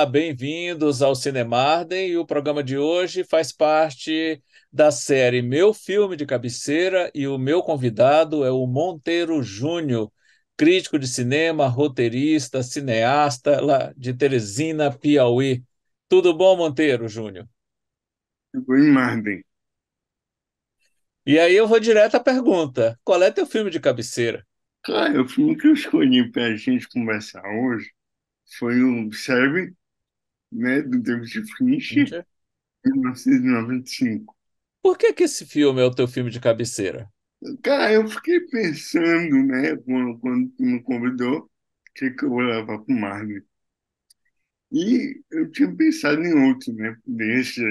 Olá, bem-vindos ao Cinemarden e o programa de hoje faz parte da série Meu Filme de Cabeceira e o meu convidado é o Monteiro Júnior, crítico de cinema, roteirista, cineasta lá de Teresina, Piauí. Tudo bom, Monteiro Júnior? Ficou em Marden. E aí eu vou direto à pergunta: qual é teu filme de cabeceira? Cara, o filme que eu escolhi para a gente conversar hoje foi o Seven, né, do David Fincher, Fincher? 1995. Por que que esse filme é o teu filme de cabeceira? Cara, eu fiquei pensando, né, quando tu me convidou, o que eu vou levar para o Marden. E eu tinha pensado em outro, né, deixa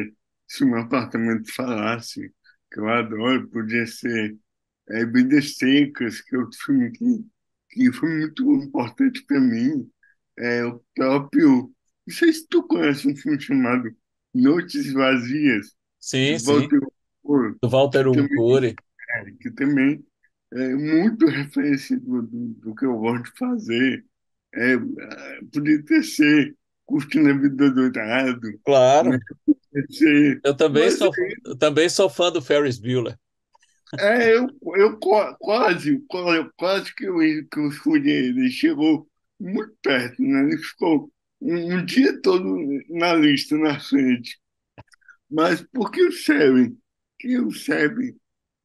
se o meu apartamento falasse, que eu adoro, podia ser Vidas Secas, que é outro filme que foi muito importante para mim. O próprio. Não sei se tu conhece um filme chamado Noites Vazias, de Sim, sim, Walter Moura, do Walter que também, Unguri. que também é muito referência do que eu gosto de fazer. Podia ter ser Curtindo a Vida Doidado, né? Claro. Podia ser, mas Eu também sou fã do Ferris Bueller. quase que eu escolhi ele. Ele chegou muito perto, né? Ele ficou um dia todo na lista, na frente. Mas por que o Seven? Que o Seven,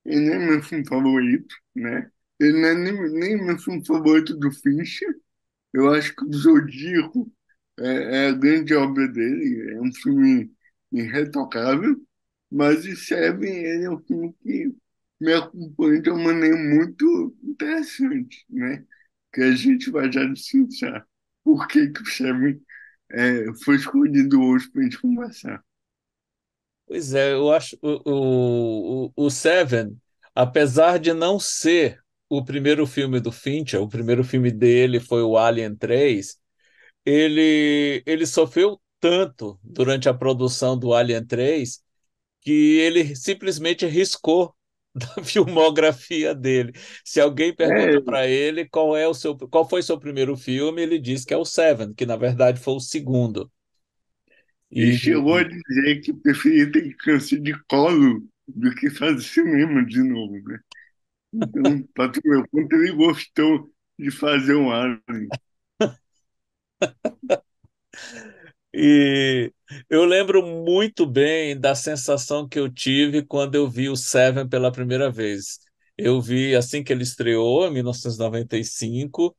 ele não é meu filme favorito, né? Ele não é nem meu filme favorito do Fincher. Eu acho que o Zodíaco é a grande obra dele. É um filme irretocável. Mas o Seven, ele é um filme que me acompanha de uma maneira muito interessante, né? Que a gente vai já discutir por que o Seven foi escolhido hoje para a gente conversar. Pois é, eu acho o Seven, apesar de não ser o primeiro filme do Fincher, o primeiro filme dele foi o Alien 3. Ele sofreu tanto durante a produção do Alien 3 que ele simplesmente riscou da filmografia dele. Se alguém pergunta É, para ele qual foi seu primeiro filme, ele diz que é o Seven, que na verdade foi o segundo. ele E chegou a dizer que preferia ter câncer de colo do que fazer cinema de novo, né? Então, para tu ver o quanto ele gostou de fazer o Alien. E eu lembro muito bem da sensação que eu tive quando eu vi o Seven pela primeira vez. Eu vi assim que ele estreou, em 1995,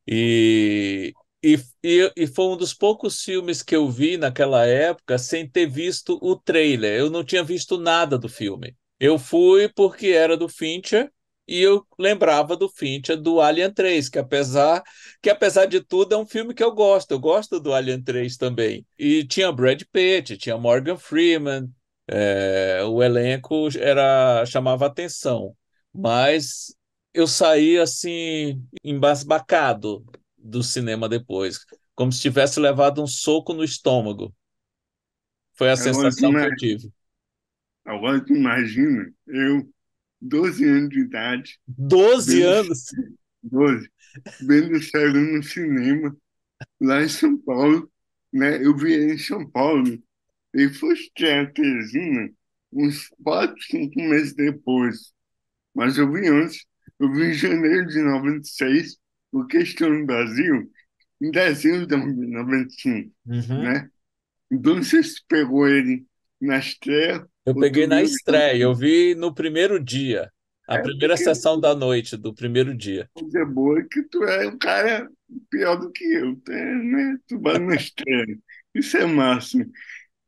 e, e foi um dos poucos filmes que eu vi naquela época sem ter visto o trailer. Eu não tinha visto nada do filme. Eu fui porque era do Fincher e eu lembrava do Fincher do Alien 3, que apesar de tudo é um filme que eu gosto. Eu gosto do Alien 3 também. E tinha Brad Pitt, tinha Morgan Freeman, o elenco chamava atenção. Mas eu saí assim embasbacado do cinema depois, como se tivesse levado um soco no estômago. Foi a Agora, tu, sensação que ima- eu tive. agora tu imagina, eu, 12 anos de idade, 12 vendo, anos. 12, vendo série no cinema, lá em São Paulo, né? Eu vi ele em São Paulo. Ele foi estrear a Teresina uns 4, 5 meses depois. Mas eu vi antes. Eu vi em janeiro de 96, porque estou no Brasil em dezembro de 95, Uhum. né? Então, não sei se pegou ele na estreia Eu ou peguei tu na viu já. estreia, eu vi no primeiro dia, a primeira Porque sessão da noite do primeiro dia. coisa boa é que tu é um cara pior do que eu, tá, né? Tu vai na estreia. Isso é massa.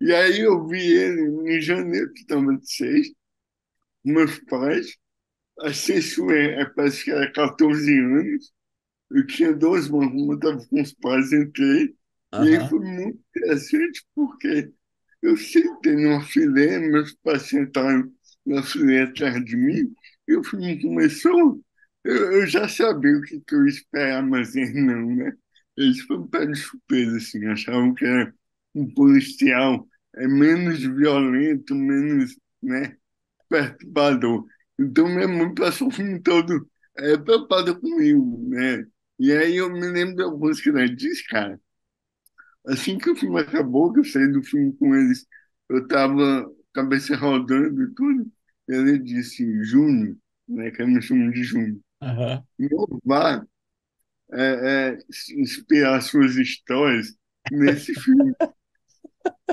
E aí eu vi ele em janeiro de 96, meus pais, assim, isso parece que era 14 anos, eu tinha 12 anos, eu estava com os pais, entrei, e aí Aham. foi muito interessante porque eu sentei numa fileira, meus pais sentaram na fileira atrás de mim, e o filme começou, eu já sabia o que eu ia esperar, mas eles não, né? Eles foram um pé de surpresa, assim, achavam que era um policial menos violento, menos, né, perturbador. Então, minha mãe passou o filme todo preocupada comigo, né? E aí eu me lembro de algumas que ela disse, cara, assim que o filme acabou, que eu saí do filme com eles, eu tava cabeça rodando e tudo. Ele disse, Júnior, né, que eu me chamo de Júnior, Aham, não vá inspirar suas histórias nesse filme.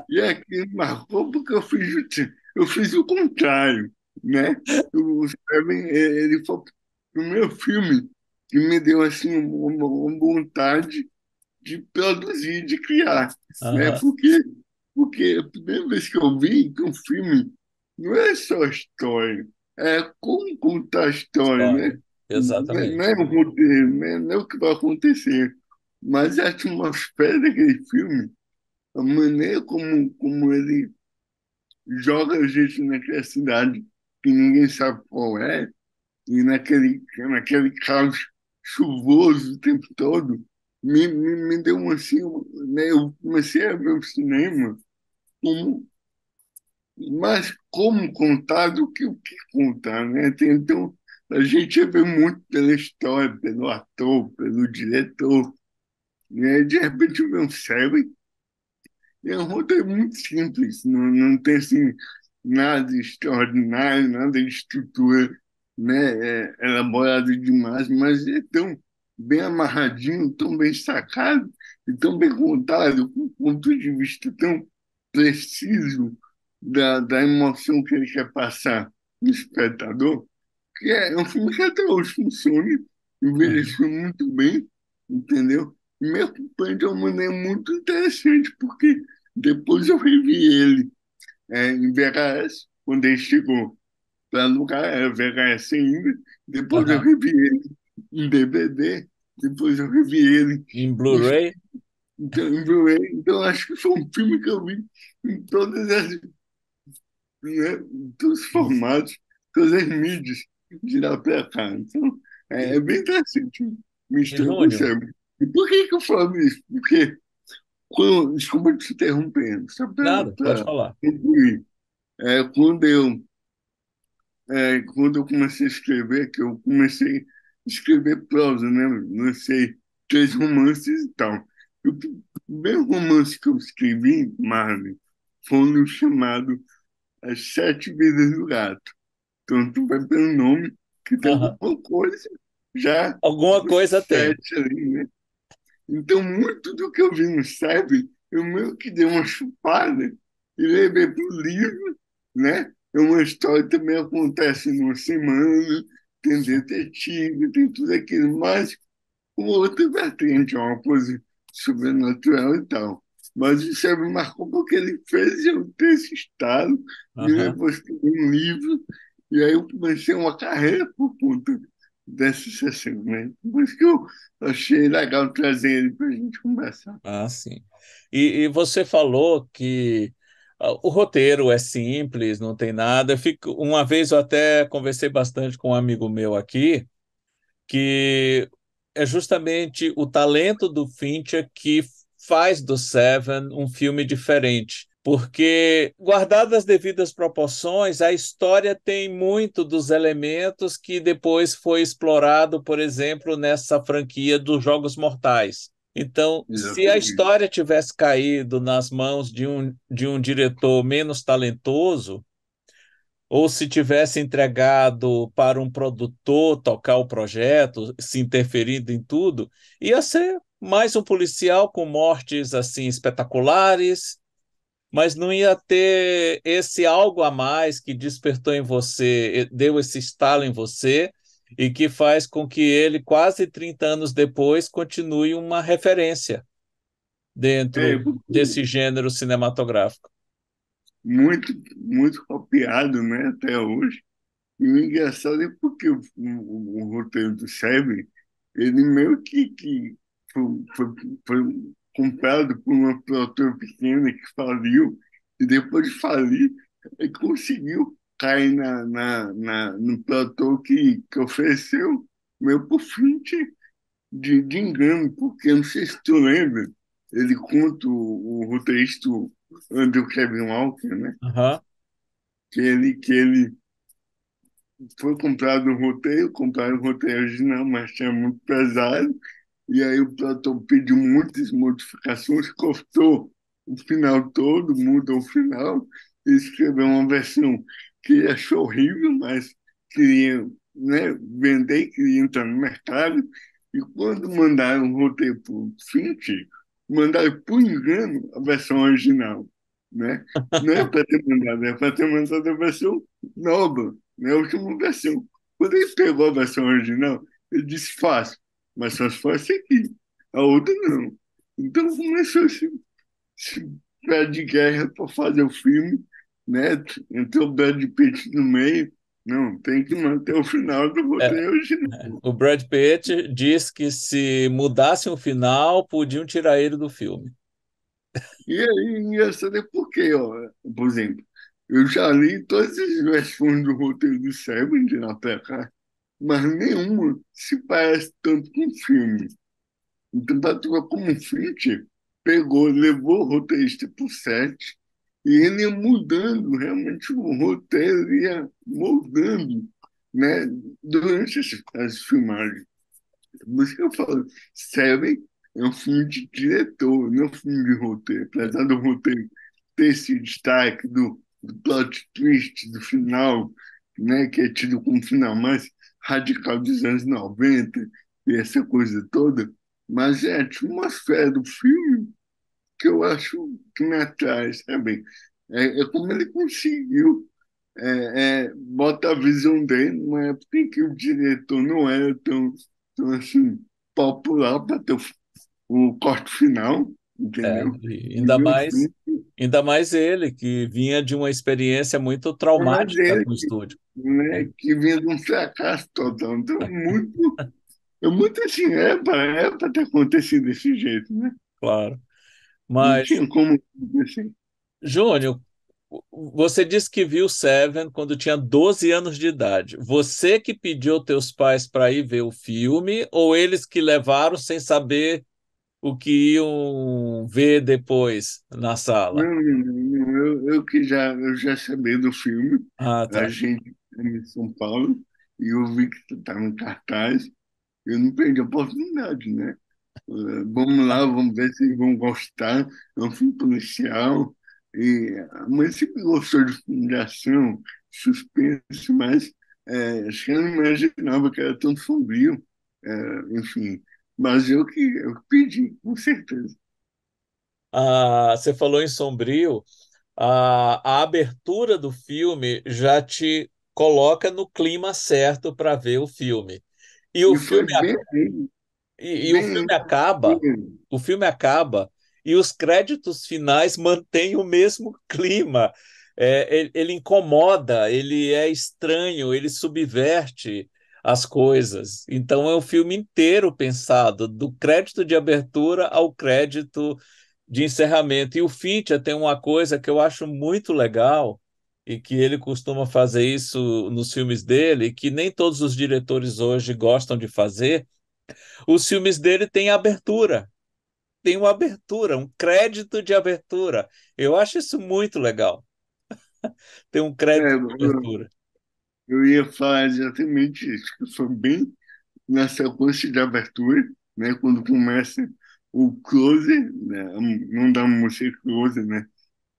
E aquilo marcou porque eu fiz o contrário, né? O Seven, ele foi o meu filme que me deu assim uma vontade de produzir, de criar, né? aham. Porque a primeira vez que eu vi que um filme não é só a história, é como contar a história, né? História. Não é Exatamente. o roteiro, né? Não é o que vai acontecer, mas a atmosfera daquele filme, a maneira como ele joga a gente naquela cidade que ninguém sabe qual é, e naquele caos chuvoso o tempo todo, me deu um assim, né? Eu comecei a ver o cinema como, mais como contar do que o que contar, né? Então, a gente vê muito pela história, pelo ator, pelo diretor, né? De repente vê um série e é um roteiro muito simples, não tem assim nada extraordinário, nada de estrutura, né, elaborado demais, mas é tão bem amarradinho, tão bem sacado e tão bem contado, com um ponto de vista tão preciso da emoção que ele quer passar no espectador, que é um filme que até hoje funciona, Uhum. envelheceu muito bem, entendeu? E me acompanha de uma maneira muito interessante, porque depois eu revi ele em VHS, quando ele chegou para alugar, era VHS ainda. Depois eu Aham. revi ele em DVD. Depois eu revi ele Em em, Blu-ray? em Blu-ray. Então acho que foi um filme que eu vi em todas as, né, em todos os Isso. formatos, todas as mídias de lá para cá. Então é E, bem interessante. Mistura com o Júnior, cérebro. E por que que eu falo isso? Porque quando, desculpa te interrompendo, só nada, pode para falar. concluir. É, quando eu comecei a escrever, que eu comecei a escrever prosa, né? Lancei 3 romances e tal. E o primeiro romance que eu escrevi, Marley, foi um chamado As Sete Vidas do Gato. Então, tu vai pelo nome, que tem Aham. alguma coisa já Alguma no coisa tem. sete ali, né? Então, muito do que eu vi no SEB, eu meio que dei uma chupada e levei para o livro, né? É uma história que também acontece numa semana, tem detetive, tem tudo aquilo, mas com outra vertente, é uma coisa sobrenatural e tal. Mas o SEB marcou porque ele fez eu ter esse estado, me Aham. levou a escrever um livro, e aí eu comecei uma carreira por conta dessa sessão, né? Por isso que eu achei legal trazer ele para a gente conversar. Ah, sim. E você falou que o roteiro é simples, não tem nada. Uma vez eu até conversei bastante com um amigo meu aqui, que é justamente o talento do Fincher que faz do Seven um filme diferente. Porque, guardadas as devidas proporções, a história tem muito dos elementos que depois foi explorado, por exemplo, nessa franquia dos Jogos Mortais. Então, se a Exatamente. história tivesse caído nas mãos de um diretor menos talentoso, ou se tivesse entregado para um produtor tocar o projeto, se interferindo em tudo, ia ser mais um policial com mortes assim espetaculares, mas não ia ter esse algo a mais que despertou em você, deu esse estalo em você e que faz com que ele, quase 30 anos depois, continue uma referência dentro Porque desse gênero cinematográfico. muito copiado, né, até hoje. E o engraçado é porque o roteiro do Seven, ele meio que foi, foi, foi comprado por uma produtora pequena que faliu, e depois de falir, ele conseguiu cair no produtor que ofereceu meio por fim de engano, porque não sei se tu lembra, ele conta o roteirista Andrew Kevin Walker, né? Aham, Que ele foi comprado um roteiro, compraram o roteiro original, mas tinha muito pesado, e aí o produtor pediu muitas modificações, cortou o final todo, mudou o final, e escreveu uma versão que ele achou horrível, mas queria, né, vender, queria entrar no mercado, e quando mandaram o roteiro para o Fincher, mandaram por engano a versão original, né? Não é para ter mandado, é para ter mandado a versão nova, né? A última versão. Quando ele pegou a versão original, ele disse fácil, mas só se fosse aqui. A outra não. Então começou esse pé de guerra para fazer o filme, né? Entrou o Brad Pitt no meio. Não, tem que manter o final do É, roteiro original. o Brad Pitt diz que se mudassem o final, podiam tirar ele do filme. E aí, engraçado é porque, ó, por exemplo, eu já li todas as versões do roteiro do Seven de lá pra cá, mas nenhuma se parece tanto com o filme. Então, para tu ver como o Fincher pegou, levou o roteirista para o set, e ele ia mudando, realmente o roteiro ia moldando, né, durante as filmagens. Por isso que eu falo, Seven é um filme de diretor, não é um filme de roteiro. Apesar do roteiro ter esse destaque do plot twist do final, né, que é tido como o final mais radical dos anos 90 e essa coisa toda, mas é a atmosfera do filme que eu acho que me atrai, sabe? É como ele conseguiu bota a visão dele numa época em que o diretor não era tão assim, popular para ter o corte final, entendeu? E E o filme ainda mais ele, que vinha de uma experiência muito é mais traumática dele, com o estúdio. né, que vinha de um fracasso total. Então, muito assim, é para ter acontecido desse jeito, né? Claro. Não Mas, tinha como acontecer. Júnior, você disse que viu Seven quando tinha 12 anos de idade. Você que pediu teus pais para ir ver o filme, ou eles que levaram sem saber o que iam ver depois na sala? Não, eu já sabia do filme, Ah, a tá. gente em São Paulo, e eu vi que estava em cartaz, eu não perdi a oportunidade, né? Vamos lá, vamos ver se vão gostar. É um filme policial. E a mãe sempre gostou de filme de ação, suspense, mas acho que eu não imaginava que era tão sombrio. Enfim, mas eu que pedi, com certeza. Ah, você falou em Sombrio. A abertura do filme já te coloca no clima certo para ver o filme. E o E foi filme, bem aí, e bem aí. o filme acaba e os créditos finais mantêm o mesmo clima. Ele incomoda, ele é estranho, ele subverte as coisas. Então é o filme inteiro pensado, do crédito de abertura ao crédito de encerramento. E o Fincher tem uma coisa que eu acho muito legal e que ele costuma fazer isso nos filmes dele, que nem todos os diretores hoje gostam de fazer. Os filmes dele têm abertura, tem uma abertura, um crédito de abertura. Eu acho isso muito legal. Tem um É, crédito de eu, abertura. eu ia falar exatamente isso, que foi bem na sequência de abertura, né? Quando começa o close, né? Não dá uma música close, né?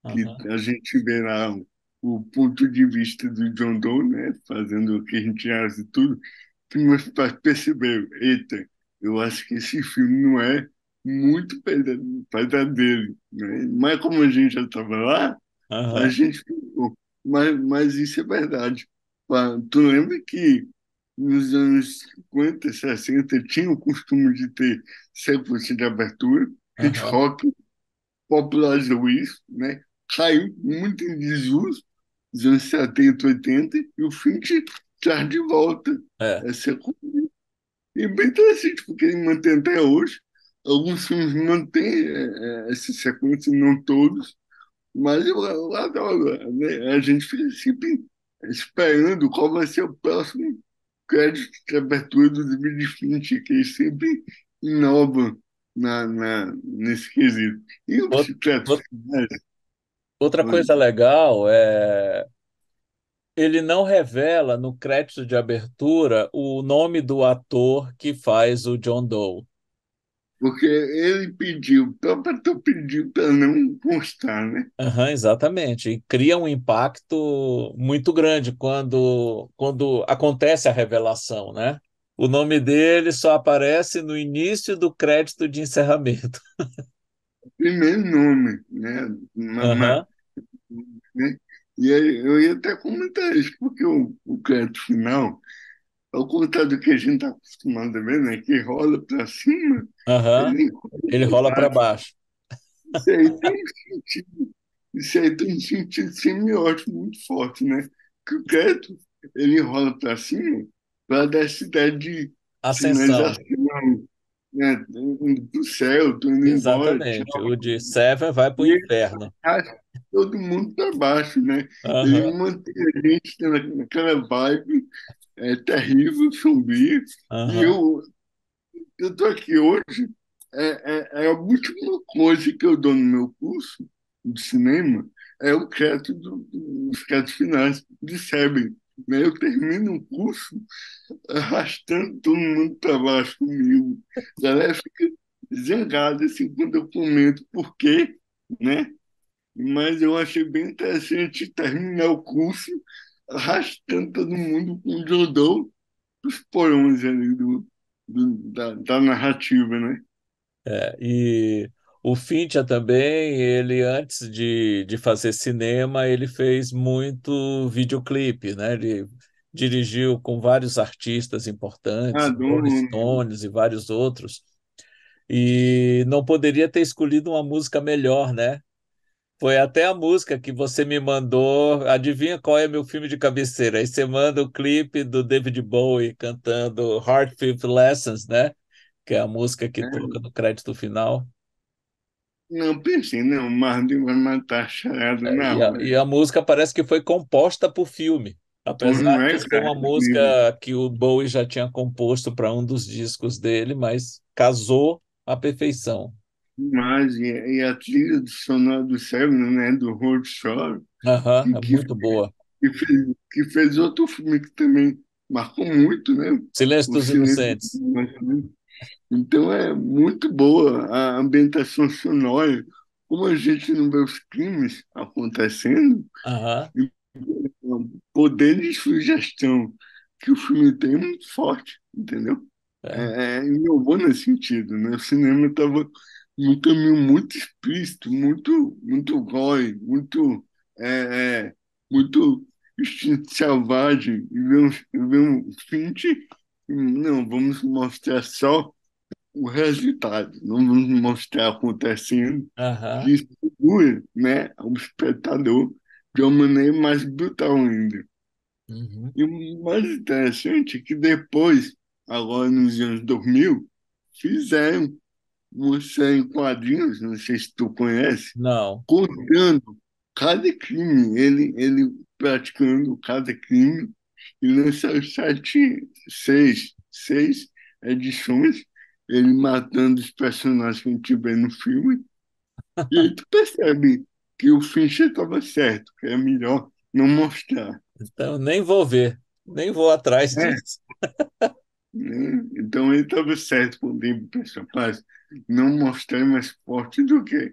Que Aham, a gente vê lá o ponto de vista do John Doe, né? Fazendo o que a gente acha e tudo, que meus pais perceberam, eita, eu acho que esse filme não é muito pedadeiro, né? Mas como a gente já estava lá, a aham, gente ficou. Mas isso é verdade. Tu lembra que nos anos 50, 60 tinha o costume de ter sequência de abertura, aham. Hitchcock popularizou isso, né? Caiu muito em desuso nos anos 70, 80, e o Fincher traz de volta É. essa coisa. E é bem interessante, porque ele mantém até hoje. Alguns filmes mantêm essa sequência, não todos, mas eu adoro, né? A gente fica sempre esperando qual vai ser o próximo crédito de abertura do 2020, que eles sempre inovam nesse quesito. E o Out- Bicicleta out- Finais, Outra oi, coisa legal é ele não revela no crédito de abertura o nome do ator que faz o John Doe. Porque ele pediu, o próprio ator pediu para não constar, né? Aham, exatamente. E cria um impacto muito grande quando acontece a revelação, né? O nome dele só aparece no início do crédito de encerramento. Primeiro nome, né? Aham, Né? E aí eu ia até comentar isso, porque o crédito final, ao contrário do que a gente está acostumado a ver, né? Que rola para cima, aham. ele rola Ele para rola para baixo. baixo. Isso aí tem um sentido, isso aí tem um sentido semiótico muito forte, né? Que o crédito, ele rola para cima para dar essa ideia de Ascensão. sinalização, né? Indo para o céu, tô indo embora, Exatamente. tchau. O de Seven vai para o E ele inferno. arrasta todo mundo para baixo, né? Ele Aham, mantém a gente naquela vibe terrível, sombria. E aham. eu tô aqui hoje, é a última coisa que eu dou no meu curso de cinema, é o crédito os créditos finais de Seven. Né? Eu termino o curso arrastando todo mundo para baixo comigo. A galera fica zangada assim quando eu comento por quê, né? Mas eu achei bem interessante terminar o curso arrastando todo mundo com o judô os porões ali da narrativa, né? E o Fincher também, ele antes de fazer cinema, ele fez muito videoclipe, né? Ele dirigiu com vários artistas importantes, Rolling Adorno, Stones e vários outros, e não poderia ter escolhido uma música melhor, né? Foi até a música que você me mandou. Adivinha qual é meu filme de cabeceira? Aí você manda o clipe do David Bowie cantando Heart Fifth Lessons, né? Que é a música que toca né? no crédito final. Não, pensei, não, o Marlon vai matar a charada na E hora. a música parece que foi composta para o filme, apesar Não é, de ser cara? uma música que o Bowie já tinha composto para um dos discos dele, mas casou à perfeição. Mas, e a trilha do sonora do Seven, né, do Road Shore, Aham, que, é que, muito boa. que fez outro filme que também marcou muito, né? Silêncio O dos Silêncio dos Inocentes. Inocentes. Então é muito boa a ambientação sonora, como a gente não vê os crimes acontecendo, Aham, e o poder de sugestão que o filme tem é muito forte, entendeu? é. Inovou nesse sentido, né? O cinema estava num caminho muito explícito, muito gore, é, é, muito instinto selvagem, e ver um Finch, não, vamos mostrar só o resultado, não vamos mostrar acontecendo, Aham, que isso segura, né, o espectador de uma maneira mais brutal ainda. uhum. E o mais interessante é que depois, agora nos anos 2000, fizeram uma série em quadrinhos, não sei se tu conhece, Não. contando cada crime, ele praticando cada crime, e lançaram seis edições, ele matando os personagens que a gente vê no filme, e aí tu percebe que o Fincher estava certo, que é melhor não mostrar. Então, nem vou ver, nem vou atrás É, disso. né? Então ele estava certo quando ele pensou, mas não mostrar é mais forte do que.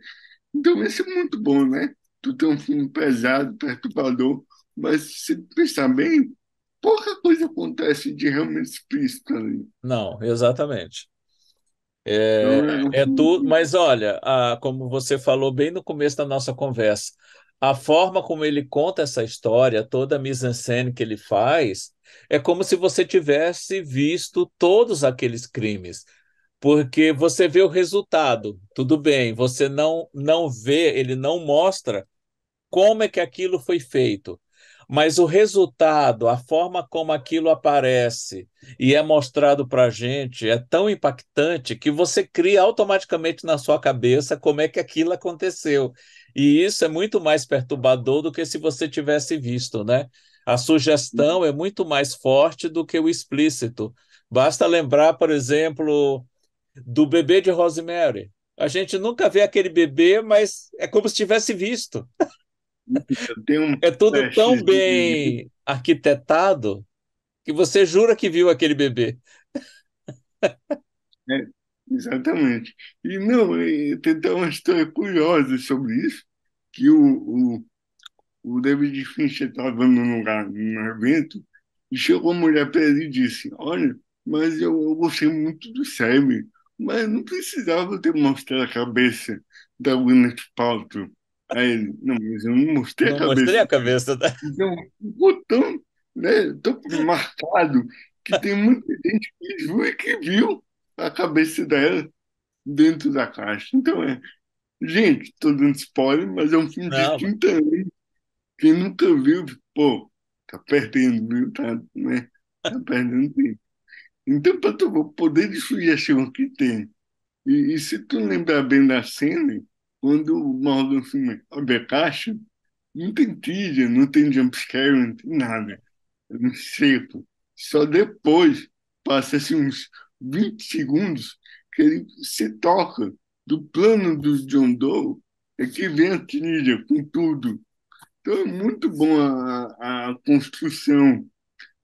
Então isso é muito bom, né? Tu tem um filme pesado, perturbador, mas se pensar bem, pouca coisa acontece de realmente explícito ali. Não, exatamente. Então é um É tudo, filme. mas olha, como você falou bem no começo da nossa conversa, a forma como ele conta essa história, toda a mise-en-scène que ele faz, é como se você tivesse visto todos aqueles crimes, porque você vê o resultado. Tudo bem, você não vê, ele não mostra como é que aquilo foi feito. Mas o resultado, a forma como aquilo aparece e é mostrado para a gente é tão impactante que você cria automaticamente na sua cabeça como é que aquilo aconteceu. E isso é muito mais perturbador do que se você tivesse visto, né? A sugestão é muito mais forte do que o explícito. Basta lembrar, por exemplo, do bebê de Rosemary. A gente nunca vê aquele bebê, mas é como se tivesse visto. Tem um É tudo tão flashzinho, bem arquitetado que você jura que viu aquele bebê. né? exatamente. E não, tem até uma história curiosa sobre isso, que o David Fincher estava num evento e chegou uma mulher para ele e disse: Olha, mas eu gostei muito do Seven, mas não precisava ter mostrado a cabeça da Gwyneth Paltrow. Aí ele: Não, mas eu não mostrei a Não mostrei cabeça a dela. cabeça da... Então, ficou tão, né, tão marcado que tem muita gente que viu e que viu a cabeça dela dentro da caixa. Então, gente, tô dando spoiler, mas é um filme de Não, 30 anos. Quem nunca viu, pô, tá perdendo, viu? Tá, né? Tá perdendo tempo. Então, para tu poder de sugestão que tem, e se tu lembrar bem da cena, quando o Morgan Freeman abre a caixa, não tem teaser, não tem jumpscare, não tem nada. É um seco. Só depois, passa assim, uns 20 segundos, que ele se toca do plano do John Doe, é que vem a trilha com tudo. Então é muito bom a construção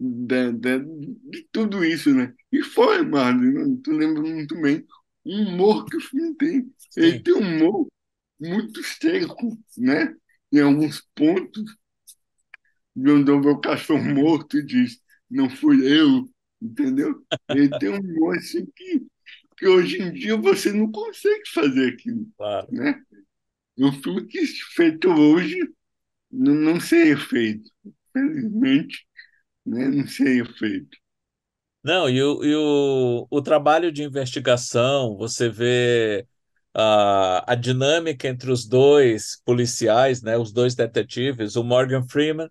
de tudo isso, né? E foi, Marlon, né? Tu lembra muito bem o humor que o filme tem. Ele sim. tem um humor muito seco, né? Em alguns pontos, John Doe vê o cachorro morto e diz, não fui eu, entendeu? Ele tem um humor assim que hoje em dia você não consegue fazer aquilo, Claro. né? É um filme que, feito hoje, não seria feito. Felizmente, né? Não seria feito. Não, o trabalho de investigação, você vê a dinâmica entre os dois policiais, né, os dois detetives. O Morgan Freeman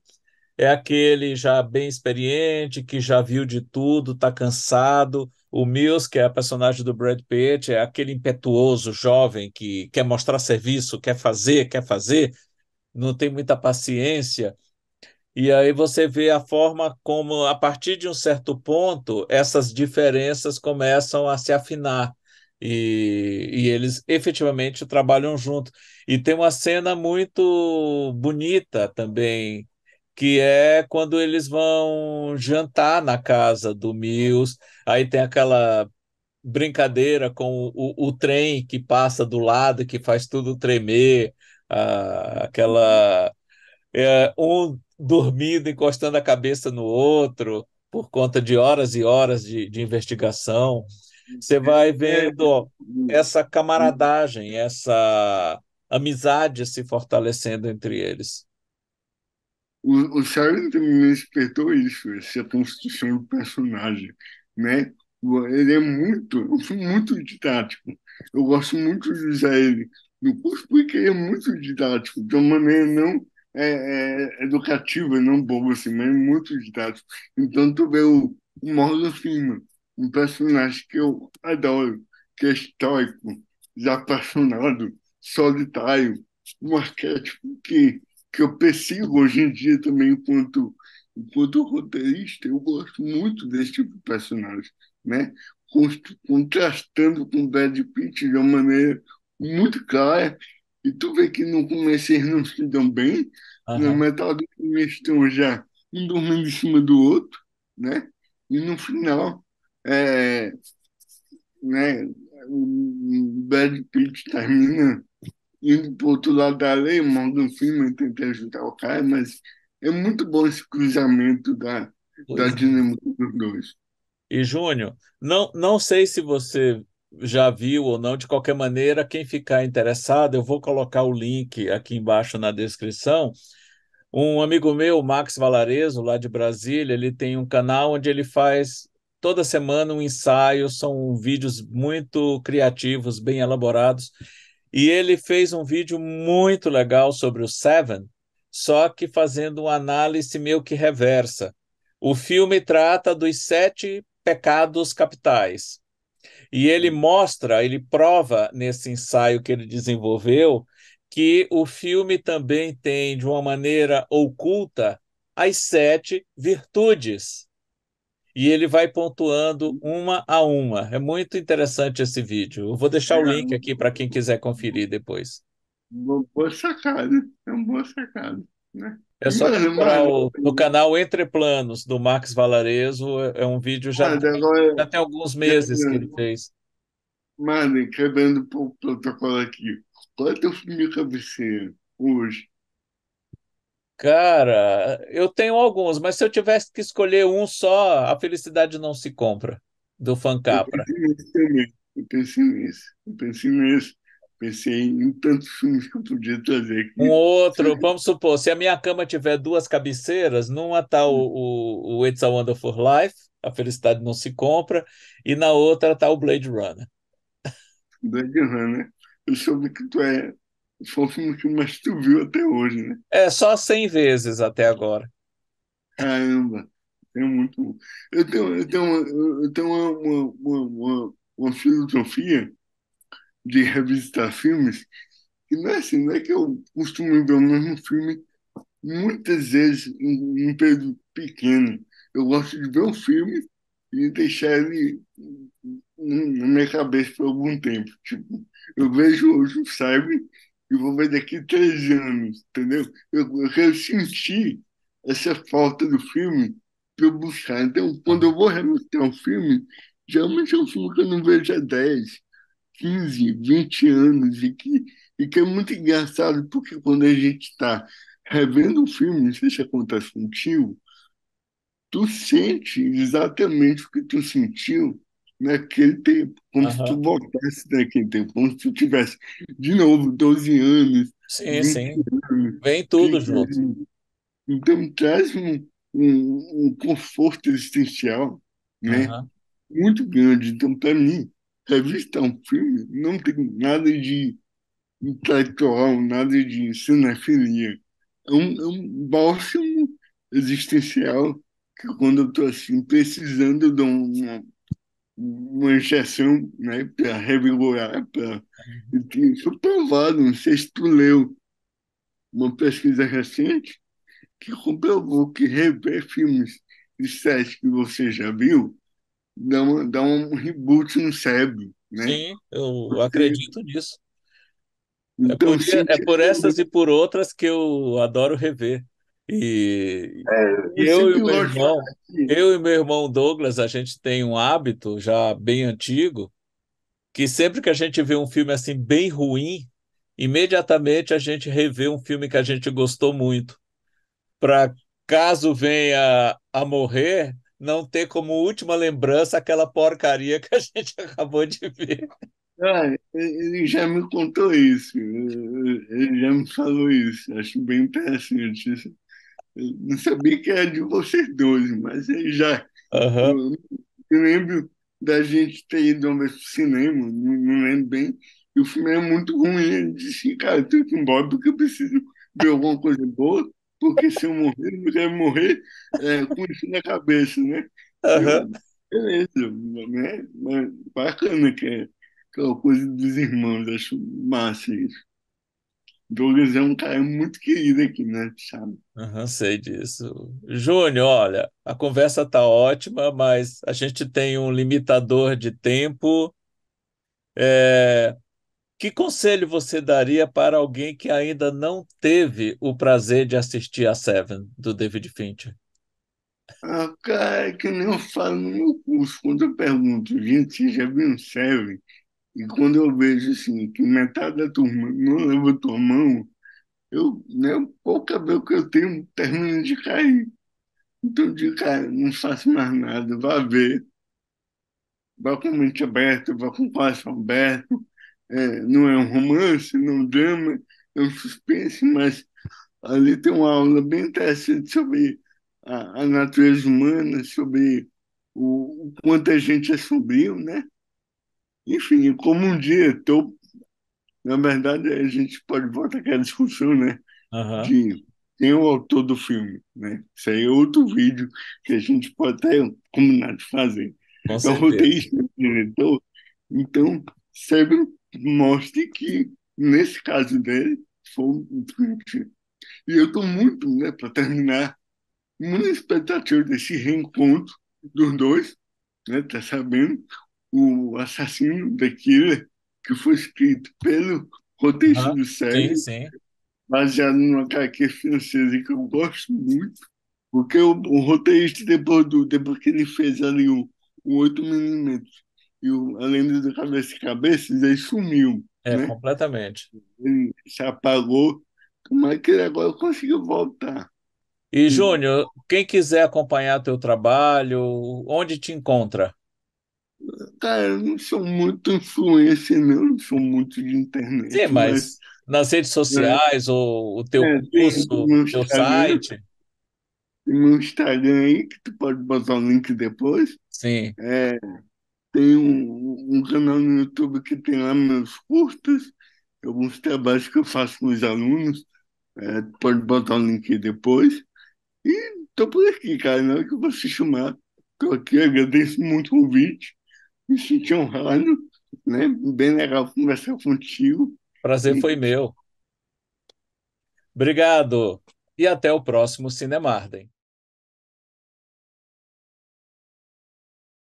é aquele já bem experiente, que já viu de tudo, está cansado. O Mills, que é a personagem do Brad Pitt, é aquele impetuoso jovem que quer mostrar serviço, quer fazer, não tem muita paciência. E aí você vê a forma como, a partir de um certo ponto, essas diferenças começam a se afinar. E eles efetivamente trabalham junto. E tem uma cena muito bonita também, que é quando eles vão jantar na casa do Mills. Aí tem aquela brincadeira com o trem que passa do lado, que faz tudo tremer, aquela um dormindo, encostando a cabeça no outro, por conta de horas e horas de investigação. Você vai É, vendo essa camaradagem, essa amizade se fortalecendo entre eles. o Silent me despertou isso, essa construção do personagem, né? Ele é um filme muito didático. Eu gosto muito de usar ele no curso porque ele é muito didático, de uma maneira não educativa, não boba assim, mas é muito didático. Então tu vê o Morgan Freeman, um personagem que eu adoro, que é estoico, desapaixonado, solitário, um arquétipo que eu persigo hoje em dia também enquanto roteirista, eu gosto muito desse tipo de personagem, né? Contrastando com o Brad Pitt de uma maneira muito clara, e tu vê que no começo eles não se dão bem, na Aham. metade do filme eles estão já um dormindo em cima do outro, né? E no final, é, né, o Brad Pitt termina indo pro outro lado da lei, Morgan Freeman tenta ajudar o cara, mas é muito bom esse cruzamento da Pois é. dinâmica dos dois. E Júnior, não sei se você já viu ou não, de qualquer maneira, quem ficar interessado, eu vou colocar o link aqui embaixo na descrição. Um amigo meu, Max Valarezo, lá de Brasília, ele tem um canal onde ele faz toda semana um ensaio, são vídeos muito criativos, bem elaborados. E ele fez um vídeo muito legal sobre o Seven, só que fazendo uma análise meio que reversa. O filme trata dos sete pecados capitais. E ele mostra, ele prova nesse ensaio que ele desenvolveu, que o filme também tem, de uma maneira oculta, as sete virtudes. E ele vai pontuando uma a uma. É muito interessante esse vídeo. Eu vou deixar o link aqui para quem quiser conferir depois. Uma boa sacada, é uma boa sacada, né? É só procurar no canal Entre Planos, do Max Valarezo. É um vídeo agora, já tem alguns já, meses que ele fez. Mano, quebrando um pouco o protocolo aqui. Qual é teu filme de cabeceira hoje? Cara, eu tenho alguns, mas se eu tivesse que escolher um só, A Felicidade Não Se Compra, do Frank Eu Capra. pensei nesse também. Eu pensei nesse. Eu pensei nesse. Pensei em tantos filmes que eu podia trazer Um aqui. outro, vamos supor, se a minha cama tiver duas cabeceiras, numa tá o It's a Wonderful Life, A Felicidade Não Se Compra, e na outra tá o Blade Runner. Blade Runner. Eu soube que tu é. Foi o filme que mais tu viu até hoje, né? É só 100 vezes até agora. Caramba, é muito bom. Eu tenho uma filosofia de revisitar filmes que não é assim, não é que eu costumo ver o mesmo filme muitas vezes em um período pequeno. Eu gosto de ver um filme e deixar ele na minha cabeça por algum tempo. Tipo, eu vejo hoje o Cyber e vou ver daqui 3 anos, entendeu? Eu quero sentir essa falta do filme para eu buscar. Então, quando eu vou revisitar um filme, geralmente é um filme que eu não vejo há 10, 15, 20 anos e que é muito engraçado porque quando a gente está revendo um filme, não sei se acontece contigo, tu sente exatamente o que tu sentiu naquele tempo, como se tu Aham. voltasse naquele tempo, como se tu tivesse de novo 12 anos, Sim, 20 sim. anos, Vem tudo 15 junto. anos. Então traz um conforto existencial, né? Aham, Muito grande. Então, para mim, revistar um filme não tem nada de intelectual, nada de cinefilia. É um bálsamo existencial que quando eu estou assim, precisando, eu dou uma injeção, né, para revigorar, para... Isso é provado, não sei se tu leu uma pesquisa recente que comprovou que rever filmes de séries que você já viu dá um reboot no cérebro, né? sim, eu Você, acredito nisso. então, É sente por essas e por outras que eu adoro rever. E eu eu e sempre o meu gosto de falar irmão, que eu e meu irmão Douglas, a gente tem um hábito já bem antigo, que sempre que a gente vê um filme assim bem ruim, imediatamente a gente revê um filme que a gente gostou muito, para caso venha a morrer, não ter como última lembrança aquela porcaria que a gente acabou de ver. ele já me contou isso, ele já me falou isso, acho bem interessante isso. Eu não sabia que era de vocês dois, mas ele já. Aham, Eu lembro da gente ter ido uma vez pro cinema, não lembro bem, e o filme é muito ruim. Ele disse, cara, eu tenho que ir embora porque eu preciso ver alguma coisa boa, porque se eu morrer, eu não quero morrer com isso na cabeça, né? aham, Eu, beleza, né? Mas bacana que é aquela coisa dos irmãos, acho massa isso. Douglas é um cara muito querido aqui, né? Sabe? aham, sei disso. Júnior, olha, a conversa tá ótima, mas a gente tem um limitador de tempo. Que conselho você daria para alguém que ainda não teve o prazer de assistir a Seven, do David Fincher? Ah, cara, é que nem eu falo no meu curso, quando eu pergunto, gente, você já viu um Seven? E quando eu vejo assim, que metade da turma não levantou a mão, né, o pouco cabelo que eu tenho termina de cair. Então eu digo, cara, não faço mais nada, vá ver, vá com a mente aberta, vá com o coração aberto. Não é um romance, não é um drama, é um suspense, mas ali tem uma aula bem interessante sobre a natureza humana, sobre o quanto a gente é sombrio, né? Enfim, como um diretor, na verdade, a gente pode voltar àquela discussão, né? Aham, De quem é o autor do filme, né? Isso aí é outro vídeo que a gente pode até combinar de fazer. com É o certeza. roteirista, o diretor. Então, sempre mostre que, nesse caso dele, foi um filme. E eu estou muito, né, para terminar, muito expectativa desse reencontro dos dois, né? Tá sabendo? O Assassino, The Killer, que foi escrito pelo roteirista Aham, do sim, série, sim. baseado numa HQ francesa que eu gosto muito, porque o roteirista, depois que ele fez ali o 8 milímetros e a lenda do cabeça-cabeças, ele sumiu, É, né? completamente. Ele se apagou, mas que ele agora conseguiu voltar. E, E, Júnior, quem quiser acompanhar teu trabalho, onde te encontra? cara, eu não sou muito influencer, não sou muito de Sim, internet, mas mas nas redes né, sociais, o teu tem curso, teu site. Meu Instagram aí, que tu pode botar o link depois. Sim, É, tem um canal no YouTube que tem lá meus curtas, alguns trabalhos que eu faço com os alunos. Tu pode botar o link aí depois. E tô por aqui, cara. Na hora que você chamar, tô aqui, agradeço muito o convite. Me senti honrado, né? Bem legal conversar contigo. prazer E foi meu. Obrigado. E até o próximo Cinemarden.